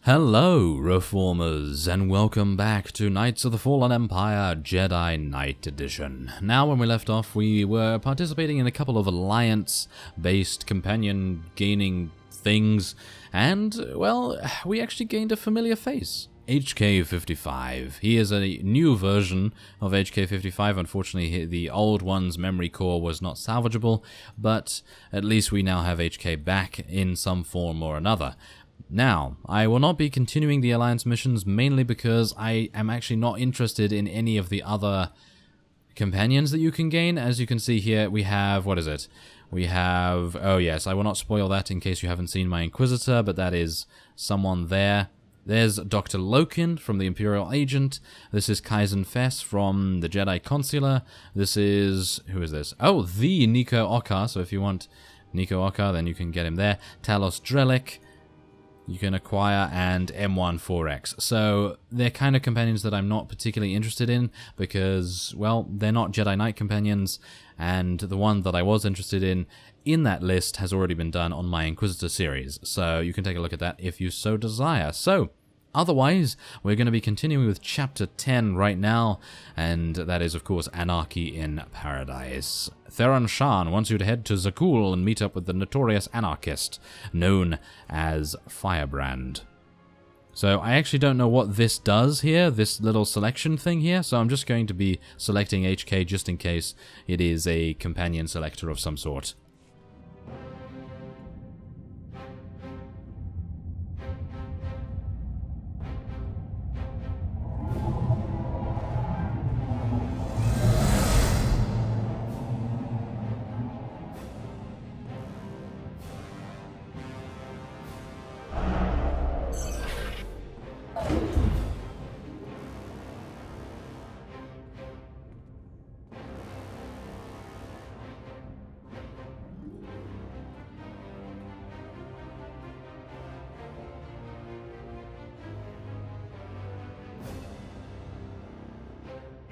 Hello, Reformers, and welcome back to Knights of the Fallen Empire Jedi Knight Edition. Now, when we left off, we were participating in a couple of alliance-based companion-gaining things, and, well, we actually gained a familiar face. HK55. He is a new version of HK55. Unfortunately, the old one's memory core was not salvageable, but at least we now have HK back in some form or another. Now, I will not be continuing the Alliance missions mainly because I am actually not interested in any of the other companions that you can gain. As you can see here, we have, what is it? We have, oh yes, I will not spoil that in case you haven't seen my Inquisitor, but that is someone there. There's Dr. Loken from the Imperial Agent. This is Kaizen Fess from the Jedi Consular. This is, who is this? Oh, the Nico Oka, so if you want Nico Oka, then you can get him there. Talos Drellic. You can acquire, and M14X. So they're kind of companions that I'm not particularly interested in because, well, they're not Jedi Knight companions, and the one that I was interested in that list has already been done on my Inquisitor series. So you can take a look at that if you so desire. So, otherwise, we're going to be continuing with Chapter 10 right now, and that is, of course, Anarchy in Paradise. Theron Shan wants you to head to Zakul and meet up with the notorious anarchist, known as Firebrand. So I actually don't know what this does here, this little selection thing here, so I'm just going to be selecting HK just in case it is a companion selector of some sort.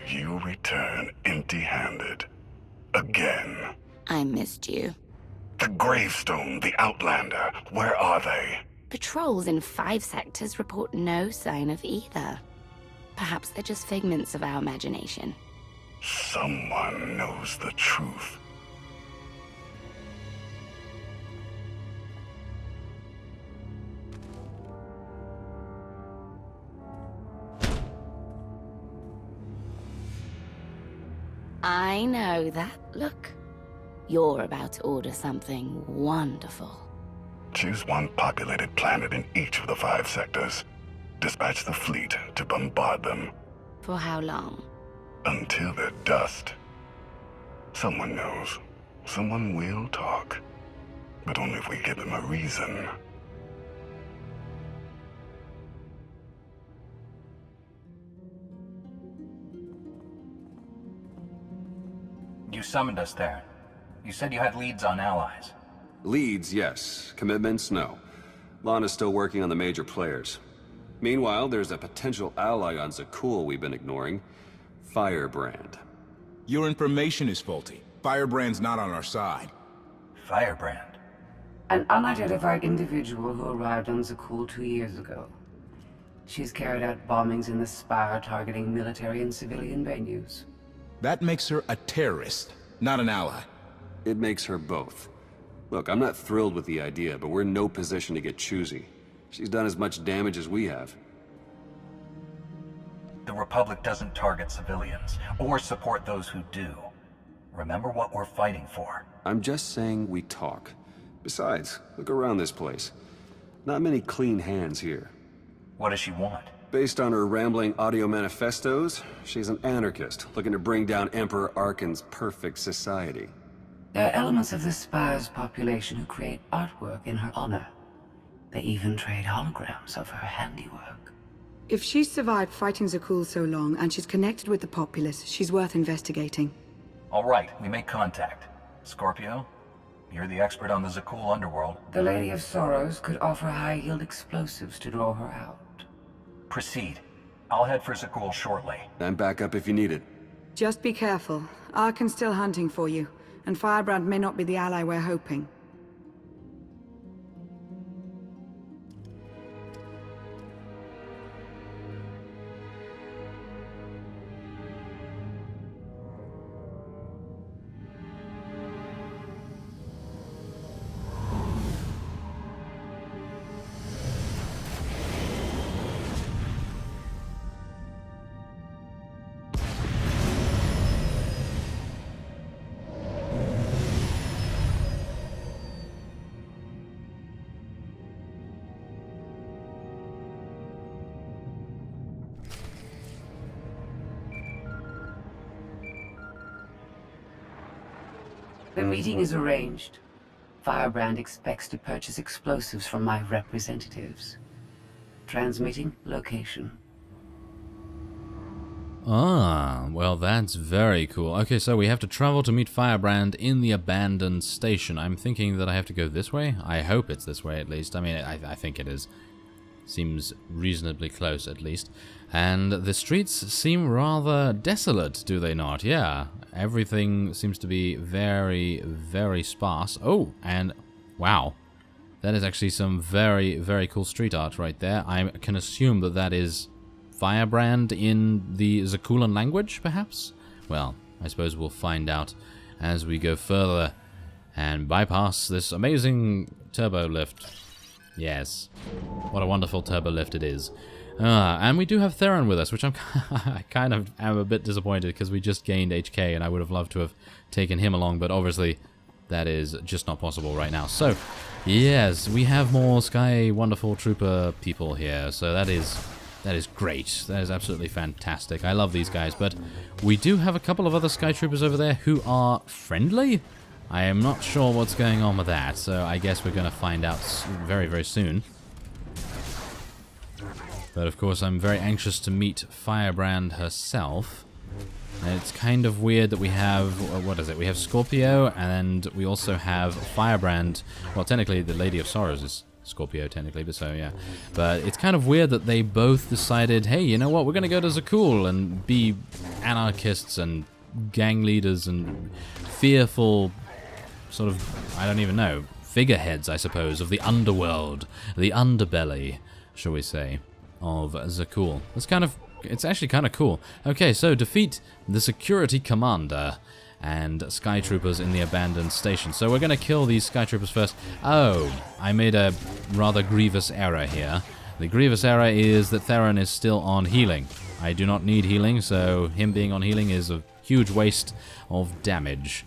You return empty-handed. Again. I missed you. The Gravestone, the Outlander, where are they? Patrols in 5 sectors report no sign of either. Perhaps they're just figments of our imagination. Someone knows the truth. I know that look. You're about to order something wonderful. Choose one populated planet in each of the 5 sectors. Dispatch the fleet to bombard them. For how long? Until they're dust. Someone knows. Someone will talk. But only if we give them a reason. You summoned us there. You said you had leads on allies. Leads, yes. Commitments, no. Lana's still working on the major players. Meanwhile, there's a potential ally on Zakul we've been ignoring. Firebrand. Your information is faulty. Firebrand's not on our side. Firebrand? An unidentified individual who arrived on Zakul 2 years ago. She's carried out bombings in the Spire targeting military and civilian venues. That makes her a terrorist, not an ally. It makes her both. Look, I'm not thrilled with the idea, but we're in no position to get choosy. She's done as much damage as we have. The Republic doesn't target civilians, or support those who do. Remember what we're fighting for. I'm just saying we talk. Besides, look around this place. Not many clean hands here. What does she want? Based on her rambling audio manifestos, she's an anarchist, looking to bring down Emperor Arkin's perfect society. There are elements of the Spire's population who create artwork in her honor. They even trade holograms of her handiwork. If she's survived fighting Zakul so long, and she's connected with the populace, she's worth investigating. All right, we make contact. Scorpio, you're the expert on the Zakul underworld. The Lady of Sorrows could offer high-yield explosives to draw her out. Proceed. I'll head for Zakul shortly. I'm back up if you need it. Just be careful. Arkin's still hunting for you, and Firebrand may not be the ally we're hoping. The meeting is arranged. Firebrand expects to purchase explosives from my representatives. Transmitting location. Ah, well that's very cool. Okay, so we have to travel to meet Firebrand in the abandoned station. I'm thinking that I have to go this way? I hope it's this way at least. I mean, I think it is. Seems reasonably close at least. And the streets seem rather desolate, do they not? Yeah, everything seems to be very, very sparse. Oh, and wow. That is actually some very, very cool street art right there. I can assume that that is Firebrand in the Zakulan language, perhaps? Well, I suppose we'll find out as we go further and bypass this amazing turbo lift. Yes, what a wonderful turbo lift it is. And we do have Theron with us, which I kind of am a bit disappointed because we just gained HK and I would have loved to have taken him along, but obviously that is just not possible right now. So, yes, we have more Sky Wonderful Trooper people here, so that is great. That is absolutely fantastic. I love these guys, but we do have a couple of other Sky Troopers over there who are friendly. I am not sure what's going on with that, so I guess we're going to find out very, very soon. But of course, I'm very anxious to meet Firebrand herself. And it's kind of weird that we have, what is it? We have Scorpio, and we also have Firebrand. Well, technically, the Lady of Sorrows is Scorpio, technically, but so, yeah. But it's kind of weird that they both decided, hey, you know what, we're going to go to Zakul and be anarchists and gang leaders and fearful sort of, I don't even know, figureheads, I suppose, of the underworld, the underbelly, shall we say, of Zakul. It's actually kind of cool. Okay, so defeat the security commander and Sky Troopers in the abandoned station. So we're going to kill these Sky Troopers first. Oh, I made a rather grievous error here. The grievous error is that Theron is still on healing. I do not need healing, so him being on healing is a huge waste of damage.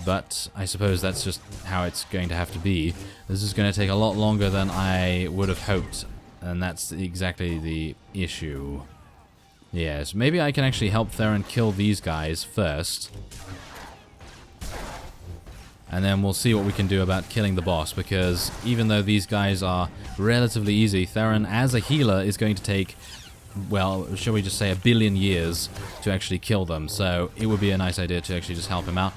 But I suppose that's just how it's going to have to be. This is going to take a lot longer than I would have hoped, and that's exactly the issue. Yes, maybe I can actually help Theron kill these guys first. And then we'll see what we can do about killing the boss, because even though these guys are relatively easy, Theron, as a healer, is going to take, well, shall we just say 1 billion years to actually kill them, so it would be a nice idea to actually just help him out.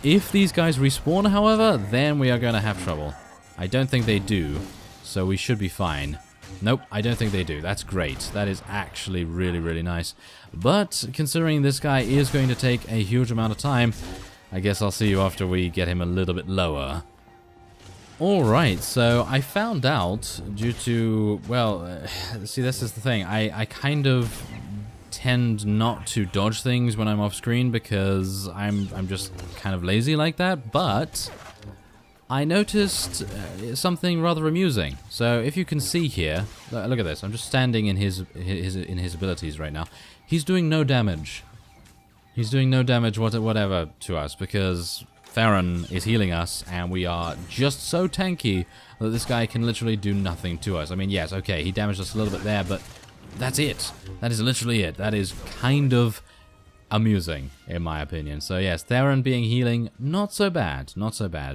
If these guys respawn, however, then we are going to have trouble. I don't think they do, so we should be fine. Nope, I don't think they do. That's great. That is actually really, really nice. But considering this guy is going to take a huge amount of time, I guess I'll see you after we get him a little bit lower. Alright, so I found out due to, well, see, this is the thing. I kind of tend not to dodge things when I'm off screen because I'm just kind of lazy like that, but I noticed something rather amusing. So if you can see here, look at this. I'm just standing in his abilities right now. He's doing no damage. He's doing no damage whatever to us because Theron is healing us and we are just so tanky that this guy can literally do nothing to us. I mean, yes, okay, he damaged us a little bit there, but that's it. That is literally it. That is kind of amusing, in my opinion. So yes, Theron being healing, not so bad,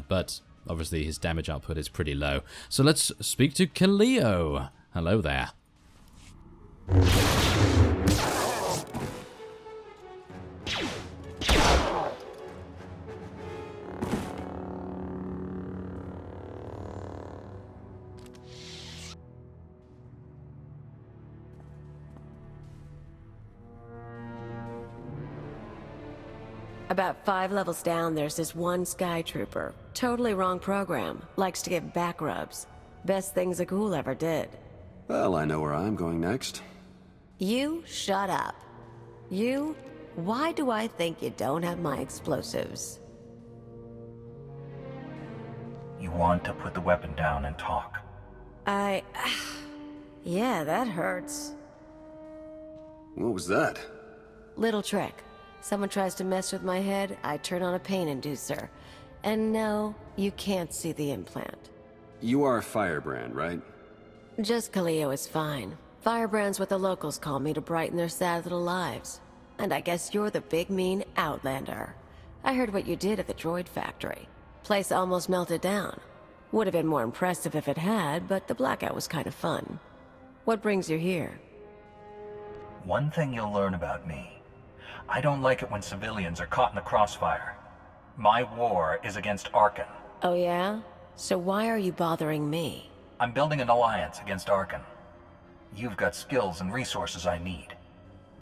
but obviously his damage output is pretty low. So let's speak to Kaleo. Hello there. About 5 levels down, there's this one Sky Trooper. Totally wrong program. Likes to give back rubs. Best thing Zakul ever did. Well, I know where I'm going next. You shut up. You? Why do I think you don't have my explosives? You want to put the weapon down and talk. Yeah, that hurts. What was that? Little trick. Someone tries to mess with my head, I turn on a pain inducer. And no, you can't see the implant. You are Firebrand, right? Just Kaleo is fine. Firebrand's what the locals call me to brighten their sad little lives. And I guess you're the big mean Outlander. I heard what you did at the droid factory. Place almost melted down. Would have been more impressive if it had, but the blackout was kind of fun. What brings you here? One thing you'll learn about me. I don't like it when civilians are caught in the crossfire. My war is against Arkan. Oh yeah? So why are you bothering me? I'm building an alliance against Arkan. You've got skills and resources I need.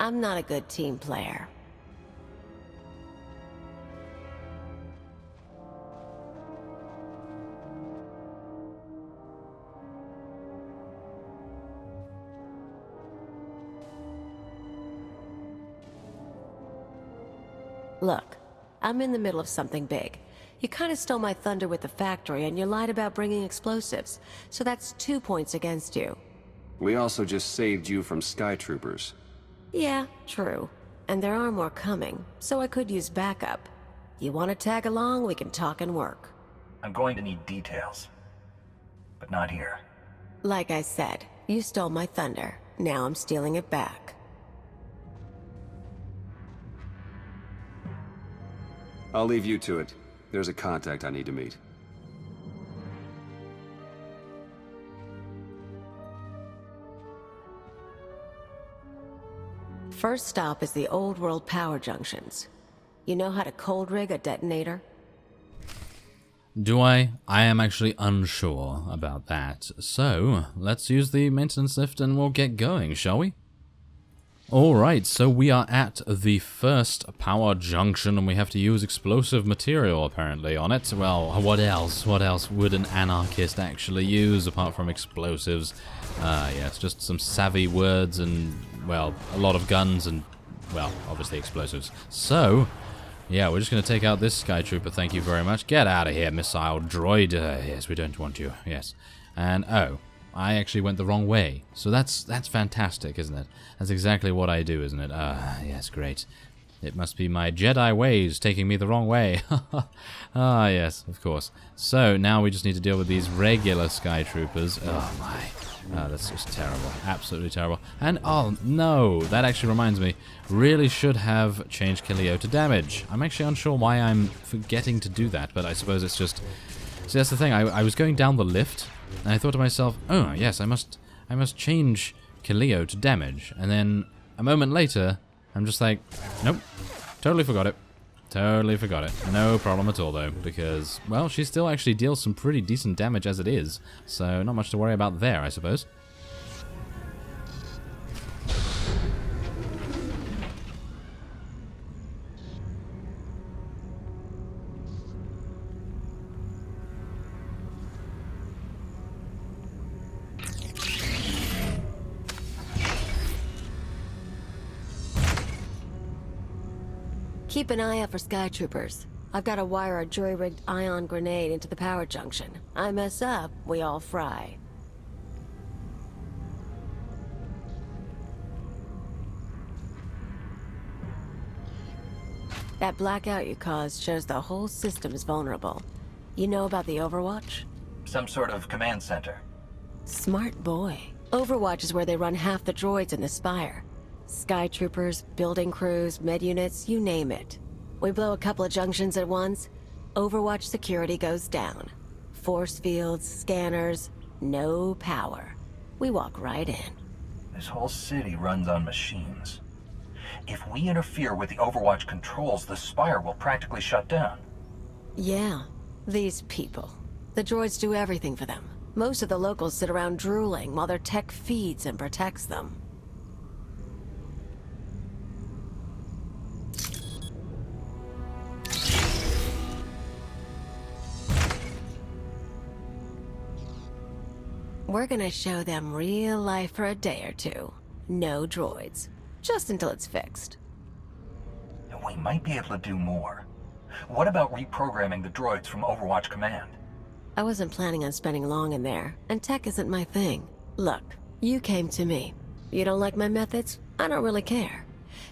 I'm not a good team player. Look, I'm in the middle of something big. You kind of stole my thunder with the factory, and you lied about bringing explosives. So that's 2 points against you. We also just saved you from Sky Troopers. Yeah, true. And there are more coming, so I could use backup. You want to tag along, we can talk and work. I'm going to need details. But not here. Like I said, you stole my thunder. Now I'm stealing it back. I'll leave you to it. There's a contact I need to meet. First stop is the old world power junctions. You know how to cold rig a detonator? Do I? I am actually unsure about that. So, let's use the maintenance lift and we'll get going, shall we? Alright, so we are at the first power junction and we have to use explosive material apparently on it. Well, what else? What else would an anarchist actually use apart from explosives? Yeah, it's just some savvy words and, well, a lot of guns and, well, obviously explosives. So, yeah, we're just going to take out this Sky Trooper, thank you very much. Get out of here, missile droid. Yes, we don't want you, yes. And, oh, I actually went the wrong way. So that's fantastic, isn't it? That's exactly what I do, isn't it? Yes, great. It must be my Jedi ways taking me the wrong way. Ah, yes, of course. So, now we just need to deal with these regular Sky Troopers. Oh, my. That's just terrible. Absolutely terrible. And, oh, no. That actually reminds me. Really should have changed Killio to damage. I'm actually unsure why I'm forgetting to do that, but I suppose it's just... See, that's the thing. I was going down the lift, and I thought to myself, oh, yes, I must change Killio to damage. And then, a moment later, I'm just like, nope. Totally forgot it. Totally forgot it. No problem at all, though, because, well, she still actually deals some pretty decent damage as it is, so not much to worry about there, I suppose. Keep an eye out for Sky Troopers. I've got to wire a jury-rigged ion grenade into the power junction. I mess up, we all fry. That blackout you caused shows the whole system is vulnerable. You know about the Overwatch? Some sort of command center. Smart boy. Overwatch is where they run half the droids in the Spire. Sky Troopers, building crews, med units, you name it. We blow a couple of junctions at once, Overwatch security goes down. Force fields, scanners, no power. We walk right in. This whole city runs on machines. If we interfere with the Overwatch controls, the Spire will practically shut down. Yeah, these people. The droids do everything for them. Most of the locals sit around drooling while their tech feeds and protects them. We're gonna show them real life for a day or two. No droids. Just until it's fixed. And we might be able to do more. What about reprogramming the droids from Overwatch Command? I wasn't planning on spending long in there, and tech isn't my thing. Look, you came to me. You don't like my methods? I don't really care.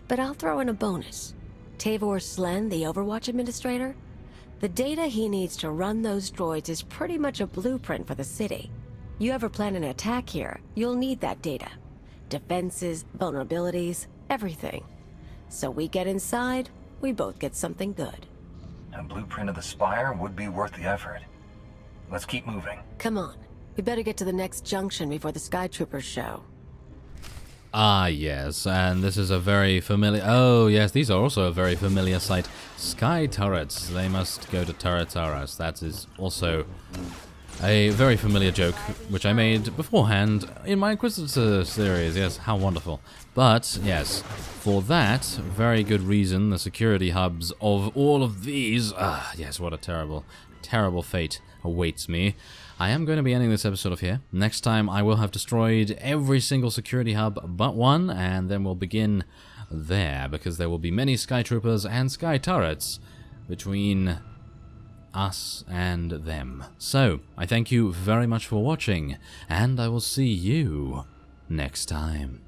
But I'll throw in a bonus. Tavor Slen, the Overwatch administrator? The data he needs to run those droids is pretty much a blueprint for the city. You ever plan an attack here, you'll need that data. Defenses, vulnerabilities, everything. So we get inside, we both get something good. A blueprint of the spire would be worth the effort. Let's keep moving. Come on. We better get to the next junction before the Sky Troopers show. Ah, yes, and this is a very familiar... Oh, yes, these are also a very familiar sight. Sky turrets. They must go to Turretaurus. That is also a very familiar joke, which I made beforehand in my Inquisitor series. Yes, how wonderful. But, yes, for that very good reason, the security hubs of all of these... Ah, yes, what a terrible, terrible fate awaits me. I am going to be ending this episode off here. Next time I will have destroyed every single security hub but one, and then we'll begin there, because there will be many Sky Troopers and Sky Turrets between us and them. So, I thank you very much for watching, and I will see you next time.